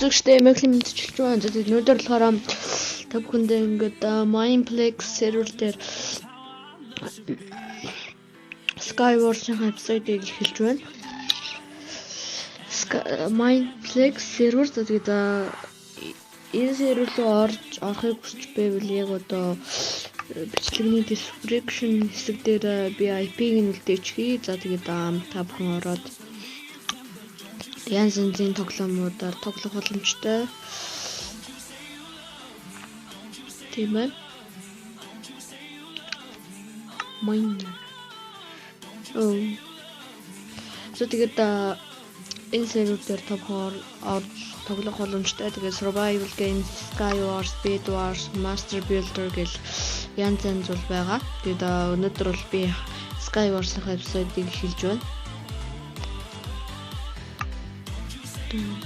сонсогчдээ эмэглэн мэдчилж байна. За тэгээд өнөөдөр болохоор та бүхэндээ ингээд Mineplex server дээр Skywars-ийн эпизодыг эхэлж байна. Mineplex server тэгээд энэ server руу орохыг хүсч байвал яг одоо бичлэгний description хэсэг дээр би IP-г нь үлдээчихье. За тэгээд та бүхэн ороод янз янзын тоглоомуудаар тоглох боломжтой. Тийм ээ. Тэгээд энэ сервер дээр орж тоглох боломжтой. Тэгээд survival games, Skywars, Bed Wars, Master Builder гэл янз янз зүйл байгаа. Тэгээд өнөөдөр бол би Skywars-ийн эпизодыг эхэлж байна.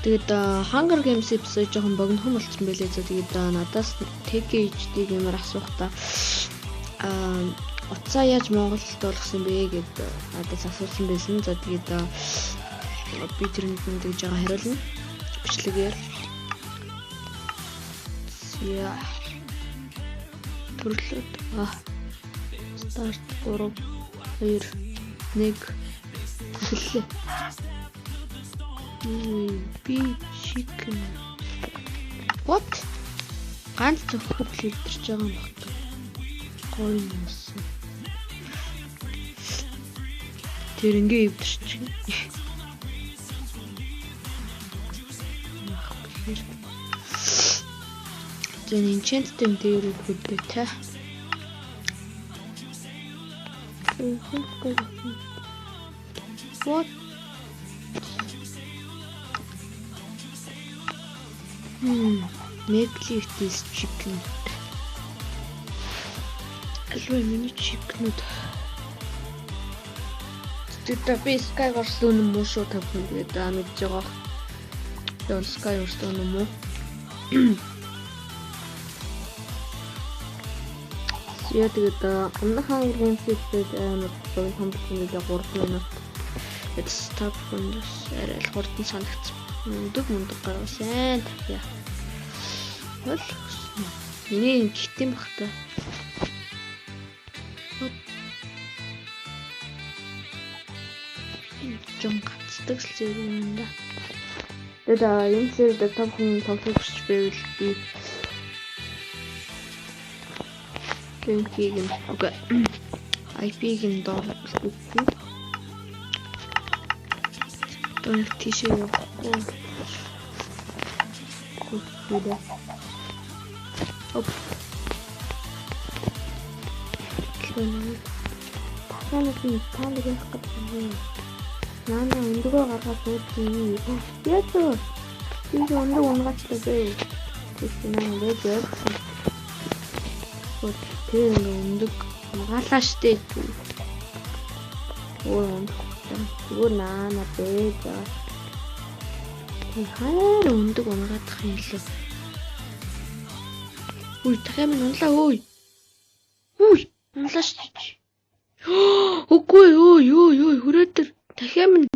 Тэгээд Hunger Games episode жоохон богинохон болчихсон байлээ. Тэгээд надаас TKHD гэмээр асуухтаа утсаа яаж Монголд болгосон бэ гэд надаас асуусан байсан. За тэгээд би тэрний тэгж байгаа хариулна. Бичлэгээр. Яа. Төрлөд. Start 3 2 1 эхэллээ. Би chicken. What? Ганц зөвхөн хэлдэрч байгаа юм байна. Гоё юмс. Тэр ингээ өвдөрч. Зэн enchant тэм дээр үгдээ та. What? Make this chicken. Алуу миний чикнүүд. Тэгээд би Skywars дүүн муу шүү тавхан тэгээд мэдж байгаа. Тэгээд Skywars дүүн муу. Яа тэгээд өмнөхөн геймсэд амар гоё компьютерийг 3 минут это stop хүнээс арай л хурдан санагц. Мундаг гаргасан тавья. Бол миний гитэн бахтай. Жон гацдаг л зэрэг юм да. Тэгээд энэ зэрэг том хүн тоглох хүсч байвал би гэнхийг нь IP-г нь доолгохгүй. Тонх тийшээ явахгүй. Гүйлээ. Оп. Таныг таалаг явах гэдэг. Нана өндөгөө гаргаад суудсан. Яа тоо. Би өндөг унгаачлаа бай. Тэгсэн юм лээ. Тэр өндөг угаалаа штэ. Зүгээр наана бэй. Хайр өндөг унгаадах юм лээ. Үй дахиад минь унлаа өөй. Үй унлаа штэ. Үгүй ой хүрээдэр дахиад минь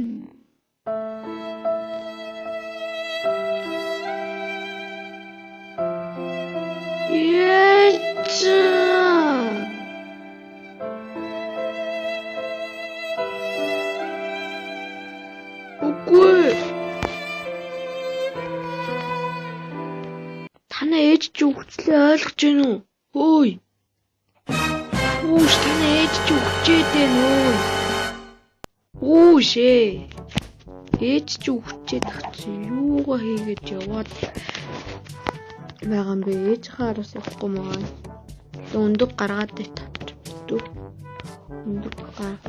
Танаа ээж чи өгцлээ ойлгож байна уу? Өөй. Танаа ээж чи өгчээд байна уу? Шээ. Ээж чи өгчээд тагцсан. Юугаа хийгээд яваад байгаа юм бэ? Ээжийнхээ араас явахгүй маа. Өндөг гаргаад байт. Өндөг гаргаад.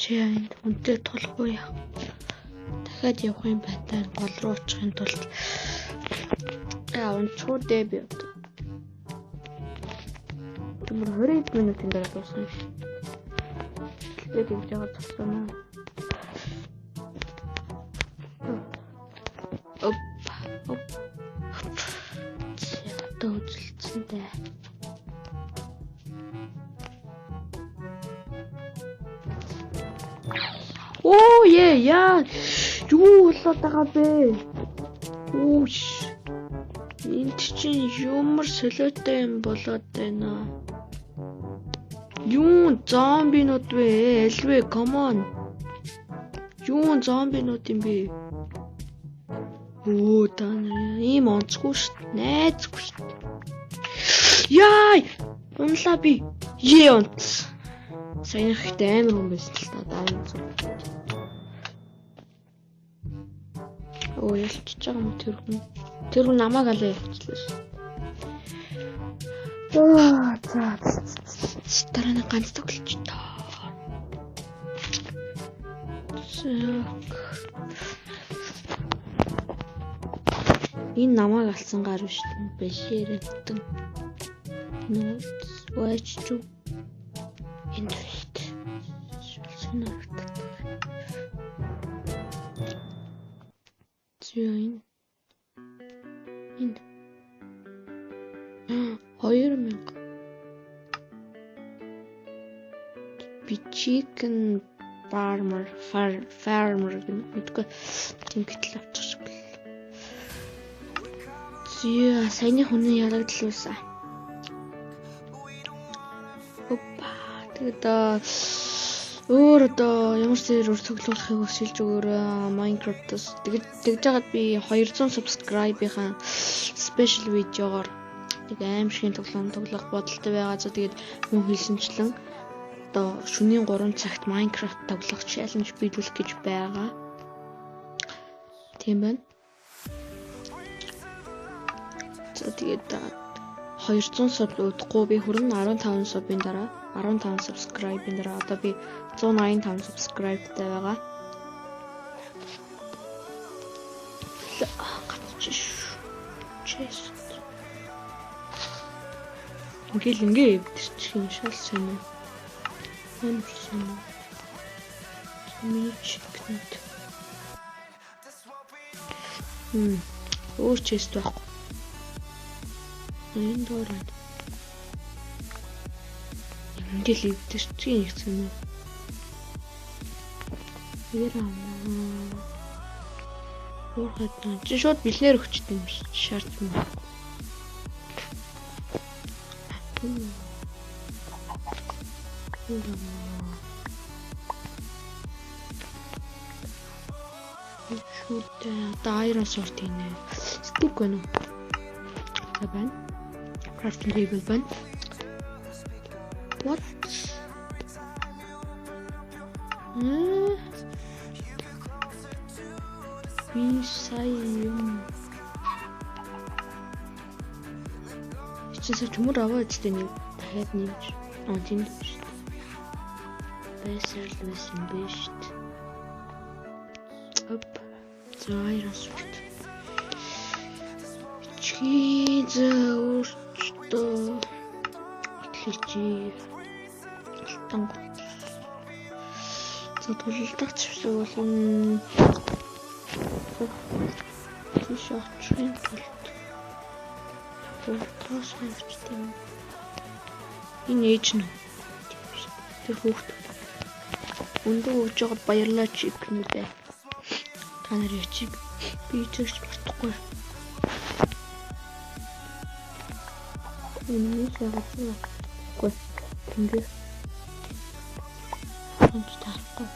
Чэйнд үнтэй толхгүй яа. Дахиад явах юм байтаа гол руу очихын тулд унчгүй дээ би одоо. Түмэр 20 минутын дараа дуусна. Тэгээд ингэж байгаа цогцоно. дээ. Оо яа. Юу болоод байгаа бэ? Үүш. Энд чинь юмар солиотой юм болоод байна. Юу зомбинууд вэ? Элвэ, come on. Юу зомбинууд юм бэ? Оо тань ийм онцгүй шít. Найзгүй шít. Яй! Унлаа би. Онц. Сайн ихтэй амар хүн байсан л та даавын зүг. Оо ялчиж байгаа юм тэр хүн. Тэр хүн намайг алаа явуулчихлаа шít. За дараа нь ганц тоглож таа. Энэ намайг алсан гар биш бэлээрэтэн. Нууц ваччу. Энэ вит. Шулсанагт. Зүйн. Энэ 2000 би chicken farmer гэдэг тэмдэглэл авчих шиг. Зөө саяны хүний ярагдлуулсан. Опа тэгээд өөр ямар сервер цуглуулахыг хүсэлж өгөөрэй Minecraft-аас. Тэгж жагаад би 200 subscribe-ийн special видеогоор нэг аимшигын тоглох бодолтой байгаа. За тэгээд мөн хэлсэнчлэн шөнийн 3 цагт Minecraft тоглох challenge биелүүлэх гэж байгаа. Тийм байна. За тэгээд 200 sub удахгүй би хүрэн 15 sub-ийн дараа 15 subscribe-ийн дараа одоо би 185 subscribe-тай байгаа. Чест. Ингээ өвдөрчих юм шал сонио. Амарсан. Мичкнэт. Өөр чест байхгүй. Энэ дөрөв. Ингээ өвдөрчих юм сонио. Яраа. Уурхад чи шууд бэлнээр өгчтэй юм шиг шаардсан. Шууд дайрон сортийнэ. Стик гэнэ. Табан. Crafting table байна. What? Би сая юм. Чи чөмөр аваад ч нэг дахиад нэмж. Тийм шүү дээ. Бэсэл байсан биш. Оп. Зайрасвт. Чи зөөртөө. Итлэрчи. Танг. За төлөлдөх чившиг болон тийш очихын тулд тоос хийвчтэй. Энэ ээж нь тэр хүүхд өндөө өгж байгаад баярлаа чи гэнэ. Та нарын чиг би ч мартахгүй. Энэ яагаад ингэ онц таахгүй.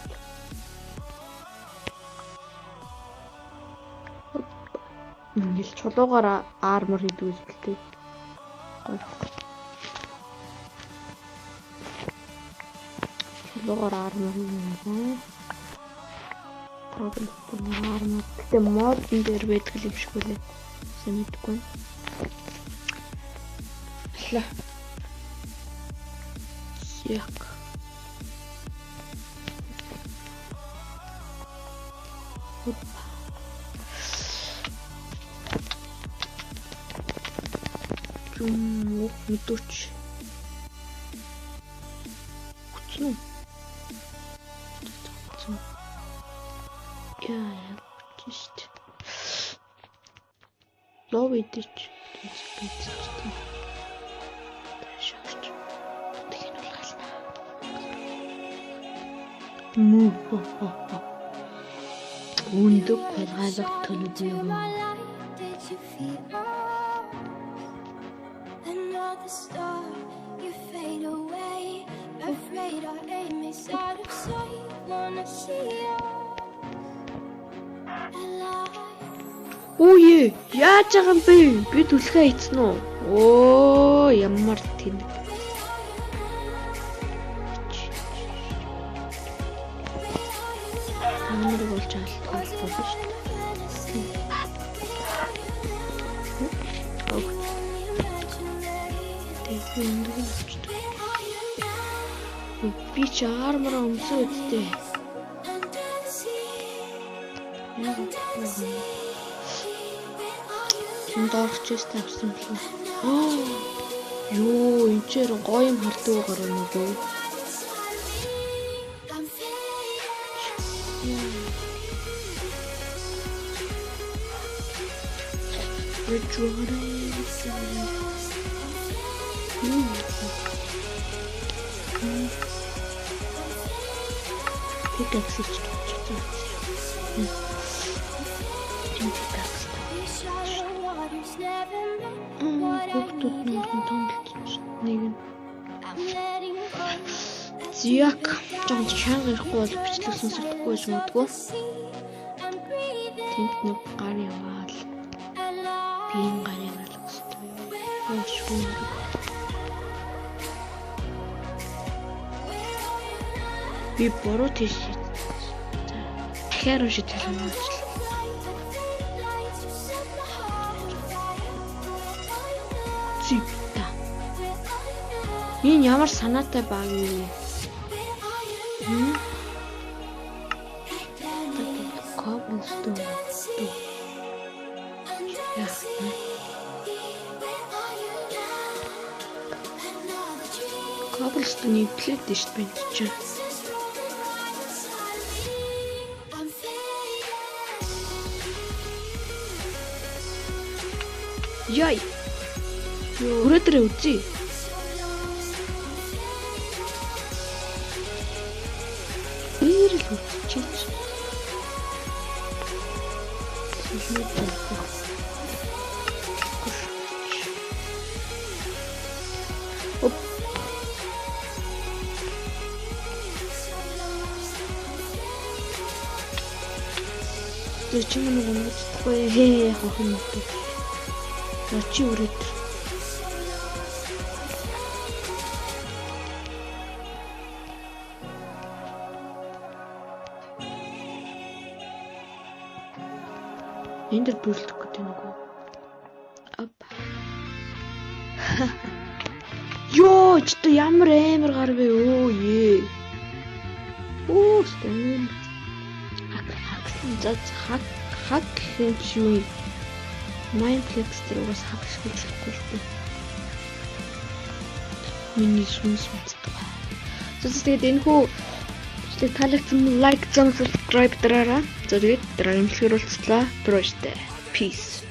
Ингээл чулуугаар армор хийдэг үзэлтэй. Чулуугаар армор хийдэг. Армор гэдэг модын дээр байдаг юм шиг үлээ. Санагдахгүй. Ла. Як. Мэдүүч. Хүчнэ. Яа, чишт. Лов идэж. Мүү. Өндөг хулгайлах төлөвгүй юу? Another star, you fade away. Afraid our aim is out of sight. Wanna see you alive. Үе, яаж байгаа юм бэ? Би түлхээ хийцэн үү? Оо, ямар тэнэг. Амныг болж алдсан шүү дээ. Би ч армараа өмсөө үсттэй. Энд орчээс тавьсан юм. Юу, энэ ч гоё юм хардаг гараа нөгөө. Pickaxe Зяк жон чанга ирэхгүй бол бичлэг сонсохгүй ч магадгүй. Тэнт нэг гар яваал. Би энэ гар яваал гэсэн. Өөшгүй. Би буруу тийш. Дахиад уншиж байгаа юм байна. Зипта. Энэ ямар санаатай баг юм. Cobblestone. Cobblestone плит дээ шүү дээ чинь. Яй. Өрөөдрөө үзье. Ирэл үчиж. Оп. Зачем мне надо такое хохотно? Ночи өрөөдөр. Энд дэр бүрлдэх гэдэг нөгөө. Оп. Йоо, ч ямар амар гар вэ? Оо ээ. Оо, стэн. Хак хэнчүү. Mineplex дээр угаас хак шгүүлж болохгүй л дээ. Миний сүнс мэддэг. Тэгээд энэ хүү таалагдсан лайк, subscribe дараарай. За тэгээд дараагийн хэлээр уулзлаа. Трөөштэй. Peace.